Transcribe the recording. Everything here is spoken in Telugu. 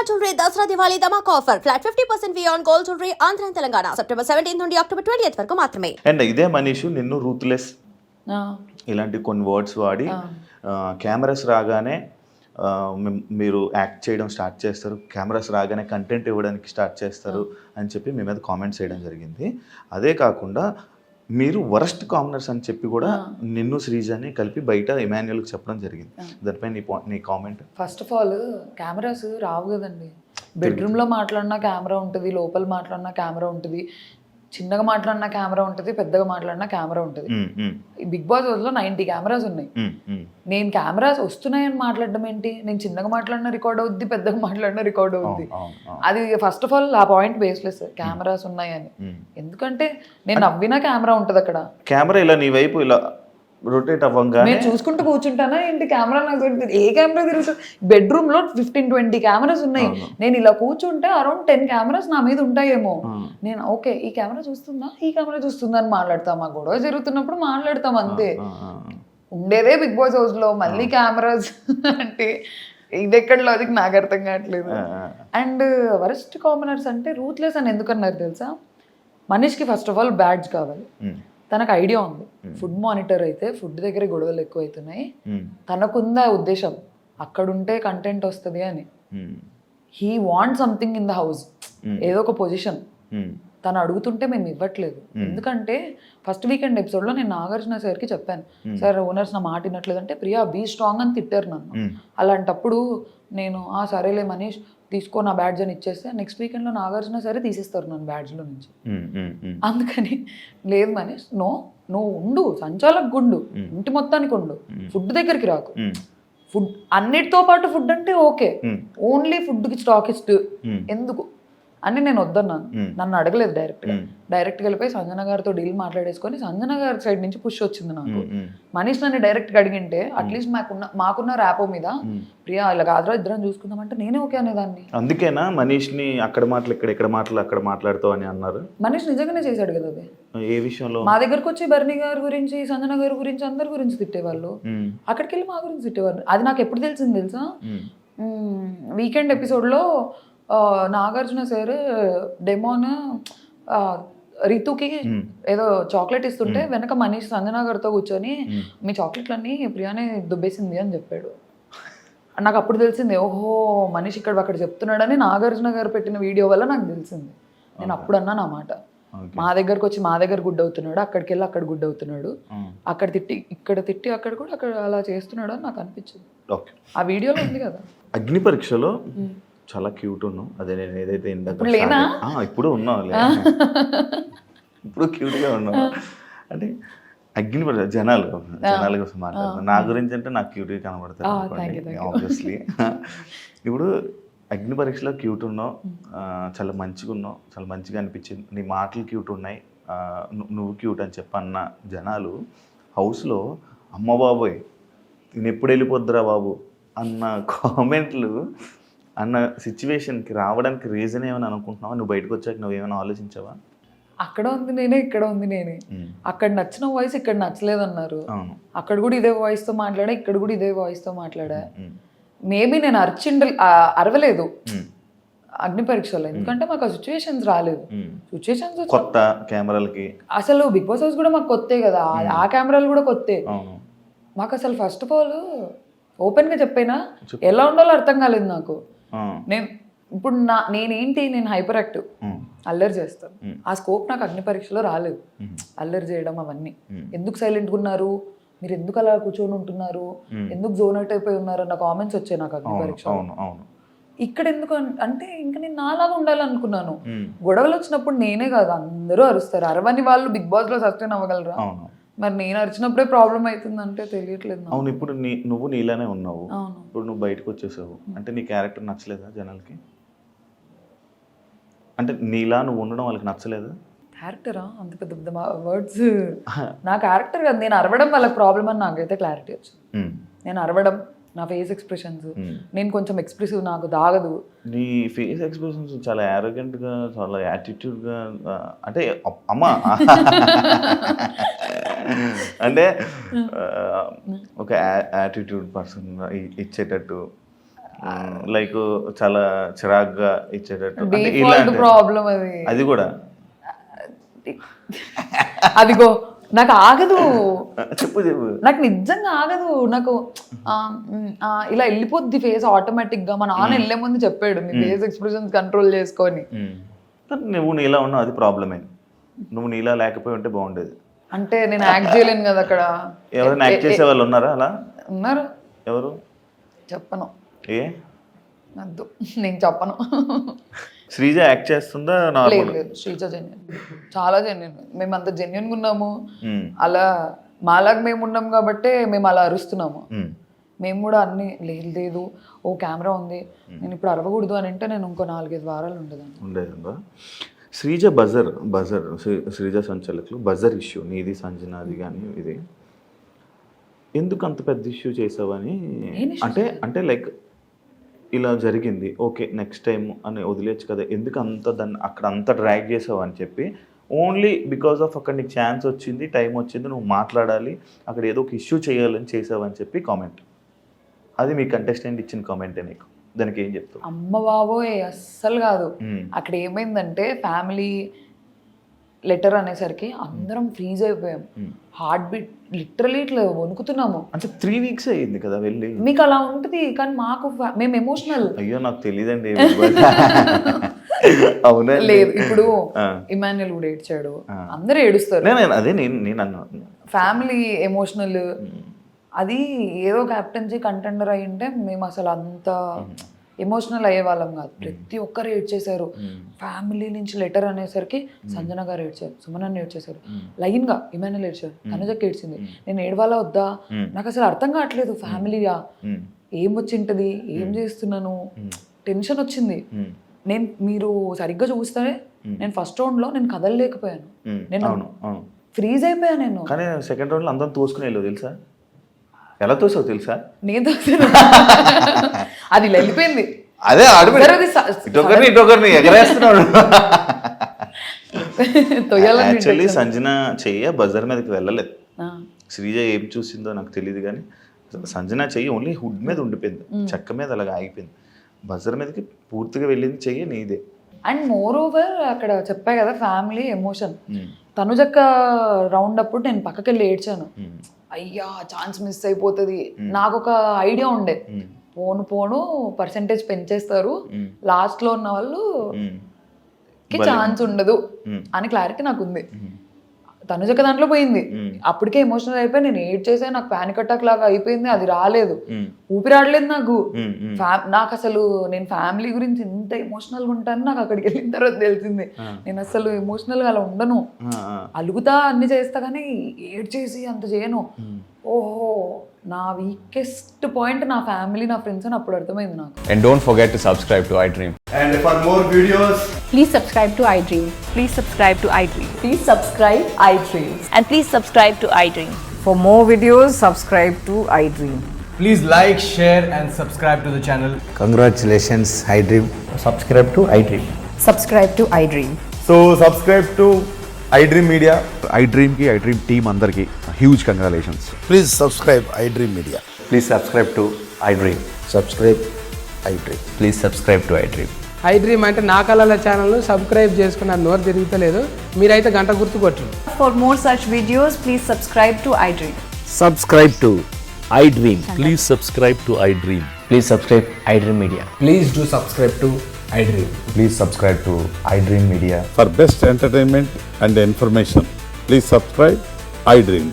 Shalimar Jewelry Dasra Diwali Dhamak offer. Flat 50% fee on gold jewelry Andhra and Telangana. September 17th నుండి October 20th వరకు మాత్రమే. అండ్ ఇదే మనీషు నిన్ను రూత్లెస్ ఇలాంటి కొన్ని వర్డ్స్ వాడి కెమెరాస్ రాగానే మీరు యాక్ట్ చేయడం స్టార్ట్ చేస్తారు, కెమెరాస్ రాగానే కంటెంట్ ఇవ్వడానికి స్టార్ట్ చేస్తారు అని చెప్పి మీ మీద కామెంట్స్ చేయడం జరిగింది. అదే కాకుండా మీరు వరస్ట్ కామనర్స్ అని చెప్పి కూడా నిన్ను శ్రీజాని కలిపి బయట ఇమాన్యుయల్కి చెప్పడం జరిగింది. దానిపై నీ comment. First of all cameras రావు కదండి. బెడ్రూమ్లో మాట్లాడినా కెమెరా ఉంటుంది, లోపల మాట్లాడినా కెమెరా ఉంటుంది, చిన్నగా మాట్లాడినా కెమెరా ఉంటుంది, పెద్దగా మాట్లాడినా కెమెరా ఉంటుంది. బిగ్ బాస్ లో 90 కెమెరాస్ ఉన్నాయి. నేను కెమెరాస్ వస్తున్నాయని మాట్లాడడం ఏంటి? నేను చిన్నగా మాట్లాడినా రికార్డ్ అవుద్ది, పెద్దగా మాట్లాడినా రికార్డ్ అవుద్ది. అది ఫస్ట్ ఆఫ్ ఆల్ ఆ పాయింట్ బేస్లెస్ కెమెరాస్ ఉన్నాయని. ఎందుకంటే నేను నవ్వినా కెమెరా ఉంటుంది అక్కడ. కెమెరా ఇలా నీ వైపు ఇలా రొటేట్ అవ్వంగా నేను చూసుకుంటూ కూర్చుంటానా ఏంటి? కెమెరా నాకు దొరుకుతుంది. ఏ కెమెరా తిరుగుతుంది? బెడ్రూమ్ లో 15-20 కెమెరాస్ ఉన్నాయి. నేను ఇలా కూర్చుంటే అరౌండ్ 10 కెమెరాస్ నా మీద ఉంటాయేమో. నేను ఓకే ఈ కెమెరా చూస్తుందా, ఈ కెమెరా చూస్తుందా అని మాట్లాడతాం. ఆ గొడవ జరుగుతున్నప్పుడు మాట్లాడతాం అంతే. ఉండేదే బిగ్ బాస్ హౌస్ లో, మళ్ళీ కెమెరాస్ అంటే ఇది ఎక్కడ లాజిక్ నాకు అర్థం కావట్లేదు. అండ్ వరస్ట్ కామనర్స్ అంటే రూత్లెస్ అని ఎందుకన్నారు తెలుసా? మనీష్కి ఫస్ట్ ఆఫ్ ఆల్ బ్యాడ్జ్ కావాలి. తనకు ఐడియా ఉంది, ఫుడ్ మానిటర్ అయితే ఫుడ్ దగ్గర గొడవలు ఎక్కువ అవుతున్నాయి. తనకుందా ఉద్దేశం అక్కడుంటే కంటెంట్ వస్తుంది అని. He want something in the house, ఏదో ఒక పొజిషన్. తను అడుగుతుంటే మేము ఇవ్వట్లేదు. ఎందుకంటే ఫస్ట్ వీకెండ్ ఎపిసోడ్లో నేను నాగార్జున సార్కి చెప్పాను, సార్ ఓనర్స్ నా మాట వినట్లేదు అంటే, ప్రియా బీ స్ట్రాంగ్ అని తిట్టారు నన్ను. అలాంటప్పుడు నేను సరేలే మనీష్ తీసుకో నా బ్యాడ్జ్ అని ఇచ్చేస్తే నెక్స్ట్ వీకెండ్లో నాగార్జున సరే తీసేస్తారు నన్ను బ్యాడ్జ్లో నుంచి. అందుకని లేదు మనీష్, నువ్వు ఉండు, సంచాలకు గుండు, ఇంటి మొత్తానికి ఉండు, ఫుడ్ దగ్గరికి రాకు. ఫుడ్ అన్నిటితో పాటు ఫుడ్ అంటే ఓకే, ఓన్లీ ఫుడ్కి స్టాకిస్ట్ ఎందుకు అని నేను వద్దన్నాను. నన్ను అడగలేదు డైరెక్ట్గా వెళ్ళిపోయి సంజన గారితో డీల్ మాట్లాడేసుకొని సంజన గారి సైడ్ నుంచి పుష్ వచ్చింది నాకు. మనీష్ నన్ను డైరెక్ట్గా అడిగింటే అట్లీస్ట్ మాకున్న ర్యాపో మీద ప్రియా ఇలా కాదురా ఇద్దరం చూసుకుందామంటే నేనే ఓకే అనేదాన్ని. అందుకేనా మనీష్ని అక్కడ మాటలు ఇక్కడ మాటలు అక్కడ మాట్లాడుతావు అని అన్నారు. మనీష్ నిజంగానే చేశాడు కదా అది. ఏ విషయంలో? మా దగ్గరకు వచ్చి బర్నీ గారి గురించి, సంజన గారి గురించి, అందరి గురించి తిట్టేవాళ్ళు. అక్కడికి వెళ్ళి మా గురించి తిట్టేవాళ్ళు. అది నాకు ఎప్పుడు తెలిసింది తెలుసా? వీకెండ్ ఎపిసోడ్లో నాగార్జున సార్ డెమోన్ రితుకి ఏదో చాక్లెట్ ఇస్తుంటే వెనక మనీష్ సంజన గారితో కూర్చొని మీ చాక్లెట్లన్నీ ప్రియానే దుబ్బేసింది అని చెప్పాడు. నాకు అప్పుడు తెలిసింది, ఓహో మనీష్ ఇక్కడ అక్కడ చెప్తున్నాడని నాగార్జున గారు పెట్టిన వీడియో వల్ల నాకు తెలిసింది. నేను అప్పుడు అన్నాను ఆ మాట. మా దగ్గరకు వచ్చి మా దగ్గర గుడ్ అవుతున్నాడు, అక్కడికి వెళ్ళి అక్కడ గుడ్ అవుతున్నాడు, అక్కడ తిట్టి ఇక్కడ తిట్టి అక్కడ కూడా అక్కడ అలా చేస్తున్నాడు అని నాకు అనిపించింది. ఆ వీడియోలో ఉంది కదా. అగ్ని పరీక్షలో చాలా క్యూట్ ఉన్నావు. అదే నేను ఏదైతే ఇప్పుడు ఉన్నావు, ఇప్పుడు క్యూట్గా ఉన్నావు. అంటే అగ్ని పరీక్ష జనాల కోసం మాట్లాడుతున్నాను. నా గురించి అంటే నాకు క్యూట్గా కనబడతాను ఆబ్వియస్లీ. ఇప్పుడు అగ్ని పరీక్షలో క్యూట్ ఉన్నావు, చాలా మంచిగా ఉన్నావు, చాలా మంచిగా అనిపించింది. నీ మాటలు క్యూట్ ఉన్నాయి, నువ్వు క్యూట్ అని చెప్పన్న జనాలు హౌస్లో అమ్మ బాబోయ్ నేను ఎప్పుడు వెళ్ళిపోద్దురా బాబు అన్న కామెంట్లు అన్న సిచ్యువేషన్కి రావడానికి రీజన్ ఏమని అనుకుంటున్నావా? నువ్వు బయటకు వచ్చాక నువ్వు ఏమైనా ఆలోచించావా? అక్కడ ఉంది నేనే, ఇక్కడ ఉంది నేనే. అక్కడ నచ్చిన వాయిస్ ఇక్కడ నచ్చలేదు అన్నారు. అక్కడ కూడా ఇదే వాయిస్తో మాట్లాడా, ఇక్కడ కూడా ఇదే వాయిస్తో మాట్లాడా. మేబీ నేను అరవలేదు అగ్ని పరీక్షలో, ఎందుకంటే మాకు ఆ సిచ్యువేషన్స్ రాలేదు. సిచ్యువేషన్స్ కొత్త కెమెరాలకి అసలు బిగ్ బాస్ హౌస్ కూడా మాకు కొత్తే కదా, ఆ కెమెరాలు కూడా కొత్తే మాకు. అసలు ఫస్ట్ ఆఫ్ ఆల్ ఓపెన్గా చెప్పైనా ఎలా ఉండాలో అర్థం కాలేదు నాకు. నేను ఇప్పుడు నేను హైపర్ యాక్టివ్, అల్లరి చేస్తాను. ఆ స్కోప్ నాకు అగ్ని పరీక్షలో రాలేదు. అల్లరి చేయడం అవన్నీ. ఎందుకు సైలెంట్గా ఉన్నారు మీరు, ఎందుకు అలా కూర్చొని ఉంటున్నారు, ఎందుకు జోన్ అవుట్ అయిపోయి ఉన్నారు అన్న కామెంట్స్ వచ్చాయి నాకు అగ్ని పరీక్ష. ఇక్కడ ఎందుకు అంటే ఇంకా నేను నాలాగా ఉండాలనుకున్నాను. గొడవలు వచ్చినప్పుడు నేనే కాదు అందరూ అరుస్తారు. అరవని వాళ్ళు బిగ్ బాస్ లో సస్టైన్ అవ్వగలరా? మరి నేను అరిచినప్పుడే ప్రాబ్లం అవుతుందంటే తెలియట్లేదు. అవును, ఇప్పుడు నువ్వు నీలానే ఉన్నావు. ఇప్పుడు నువ్వు బయటకు వచ్చేసావు అంటే నీ క్యారెక్టర్ నచ్చలేదా జనాలకి? అంటే నీలా నువ్వు ఉండడం వాళ్ళకి నచ్చలేదు? క్యారెక్టరా అంత పెద్ద పెద్ద వర్డ్స్. నా క్యారెక్టర్ కదా, నేను అరవడం వాళ్ళకి ప్రాబ్లం అని నాకైతే క్లారిటీ వచ్చింది. నేను అరవడం, నా ఫేస్ ఎక్స్ప్రెషన్స్, నేను కొంచెం ఎక్స్ప్రెసివ్, నాకు దాగదు. నీ ఫేస్ ఎక్స్ప్రెషన్స్ చాలా యారోగెంట్గా, చాలా యాటిట్యూడ్గా, అంటే అమ్మా అంటే ఒక యాటిట్యూడ్ పర్సన్ ఇచ్చేటట్టు లైక్ చాలా చిరాగ్గా ఇచ్చేటట్టు అంటే డిఫాల్ట్ ఇలాంటి ప్రాబ్లం అది. అది కూడా అదిగో నాకు ఆగదు, చెప్పు నాకు నిజంగా ఆగదు. నాకు ఇలా వెళ్ళిపోద్ది ఫేస్ ఆటోమేటిక్ గా. మా నాన్న వెళ్ళే ముందు చెప్పాడు, మీ ఫేస్ ఎక్స్ప్రెషన్స్ కంట్రోల్ చేసుకొని. నువ్వు నీలా ఉన్నావు, అది ప్రాబ్లమే. నువ్వు నీలా లేకపోయి ఉంటే బాగుండేది. అంటే నేను యాక్ట్ చేయలేను కదా అక్కడ. ఎవరైనా యాక్ట్ చేసే వాళ్ళు ఉన్నారా అలా? ఉన్నారు. ఎవరు? చెప్పను, ఏ వద్దు, నేను చెప్పను. శ్రీజ యాక్ట్ చేస్తుందా? లేదు లేదు, శ్రీజ జెన్యున్, చాలా జెన్యున్. మేము అంత జెన్యున్గా ఉన్నాము. అలా మాలాగా మేము ఉన్నాం కాబట్టి మేము అలా అరుస్తున్నాము. మేము కూడా అన్ని లేదు లేదు, ఓ కెమెరా ఉంది, నేను ఇప్పుడు అరవకూడదు అని అంటే నేను ఇంకో 4-5 వారాలు ఉండేదా. శ్రీజ బజర్ శ్రీజ సంచలకులు బజర్ ఇష్యూ నీది సంజనాది కానీ ఇది ఎందుకు అంత పెద్ద ఇష్యూ చేసావని? అంటే లైక్ ఇలా జరిగింది, ఓకే నెక్స్ట్ టైం అని వదిలేచ్చు కదా, ఎందుకు అంత దాన్ని అక్కడ అంత డ్రాగ్ చేసావు అని చెప్పి, ఓన్లీ బికాస్ ఆఫ్ అక్కడ నీకు ఛాన్స్ వచ్చింది, టైం వచ్చింది, నువ్వు మాట్లాడాలి, అక్కడ ఏదో ఒక ఇష్యూ చేయాలని చేసావని చెప్పి కామెంట్. అది మీ కంటెస్టెంట్ ఇచ్చిన కామెంటే. నీకు దానికి ఏం చెప్తావు? అమ్మ బాబోయ్, అస్సలు కాదు. అక్కడ ఏమైందంటే ఫ్యామిలీ లెటర్ అనేసరికి అందరం ఫ్రీజ్ అయిపోయాం. హార్ట్ బీట్ లిటరలీ ఇట్లా వణుకుతున్నాము. అంటే 3 weeks అయ్యింది కదా వెళ్ళి. మీకు అలా ఉంటుంది కానీ మాకు మేము ఎమోషనల్. అయ్యో నాకు తెలియదండి. అవునా? లేదు, ఇప్పుడు ఇమాన్యుల్ కూడా ఏడ్చాడు, అందరూ ఏడుస్తారు. అదే నేను అన్నా ఫ్యామిలీ ఎమోషనల్. అది ఏదో క్యాప్టెన్సీ కంటెండర్ అయి ఉంటే మేము అసలు అంత ఎమోషనల్ అయ్యే వాళ్ళం కాదు. ప్రతి ఒక్కరు ఏడ్చేశారు. ఫ్యామిలీ నుంచి లెటర్ అనేసరికి సంజన గారు ఏడ్చారు, సుమన్ ఏడ్చేశారు, లైన్ గా ఇమాన్యుల్ ఏడ్చారు, తనుజకి ఏడ్చింది. నేను ఏడవాలా వద్దా నాకు అసలు అర్థం కావట్లేదు. ఫ్యామిలీగా ఏం వచ్చింటది, ఏం చేస్తున్నాను, టెన్షన్ వచ్చింది. మీరు సరిగ్గా చూస్తే నేను ఫస్ట్ రౌండ్ లో నేను కదలలేకపోయాను, నేను ఫ్రీజ్ అయిపోయాను. నేను కానీ సెకండ్ రౌండ్ లో అందరం తోసుకుని వెళ్ళవు తెలుసా? ఎలా తోసావు తెలుసా? నేను తోసాను, అది వెళ్ళిపోయింది. అదే ఇటొకరిని ఎగరేస్తున్నాడు. యాక్చువల్లీ సంజన చెయ్య బజర్ మీదకి వెళ్ళలేదు. శ్రీజ ఏం చూసిందో నాకు తెలియదు కానీ సంజన చెయ్యి ఓన్లీ హుడ్ మీద ఉండిపోయింది, చెక్క మీద అలాగ ఆగిపోయింది. బజర్ మీదకి పూర్తిగా వెళ్ళింది చెయ్యి నీదే. అండ్ మోర్ ఓవర్ అక్కడ చెప్పా కదా ఫ్యామిలీ ఎమోషన్. తనుజక్క రౌండ్ అప్పుడు నేను పక్కకి వెళ్ళి ఏడ్చాను. అయ్యా ఛాన్స్ మిస్ అయిపోతుంది. నాకు ఒక ఐడియా ఉండే, పోను పర్సెంటేజ్ పెంచేస్తారు, లాస్ట్ లో ఉన్న వాళ్ళు ఛాన్స్ ఉండదు అని క్లారిటీ నాకు ఉంది. తనుజక్క దాంట్లో పోయింది, అప్పటికే ఎమోషనల్ అయిపోయి నేను ఏడ్ చేసా, నాకు పానిక్ అటాక్ లాగా అయిపోయింది, అది రాలేదు, ఊపిరాడలేదు నాకు. నాకు అసలు నేను ఫ్యామిలీ గురించి ఎంత ఎమోషనల్ గా ఉంటాను నాకు అక్కడికి వెళ్ళిన తర్వాత తెలిసింది. నేను అసలు ఎమోషనల్ గా అలా ఉండను, అలుగుతా అన్ని చేస్తా కానీ ఏడ్ చేసి అంత చేయను. ఓహో, నా వీకెస్ట్ పాయింట్ నా ఫ్యామిలీ, నా ఫ్రెండ్స్ అని అప్పుడు అర్థమైంది నాకు. And don't forget to subscribe to iDream. And for more videos, please subscribe to iDream. Please subscribe to iDream. Please subscribe iDream. And please subscribe to iDream. For more videos, subscribe to iDream. please like, share and subscribe to the channel. Congratulations, iDream. Subscribe to iDream. Subscribe to iDream. So subscribe to iDream Media. iDream ki iDream team andarki huge congratulations. Please subscribe iDream Media. Please subscribe to iDream. Subscribe iDream. Please subscribe to iDream. iDream అంటే నా కళల ఛానల్ సబ్స్క్రైబ్ చేసుకున్న నోరు తిరుగుతలేదు, మీరైతే గంట గుర్తు కొట్టండి. For more such videos, please subscribe to iDream. Subscribe to iDream. Please subscribe to iDream. Please subscribe iDream Media. Please do subscribe to iDream. Please subscribe to iDream Media. For best entertainment and information, please subscribe iDream.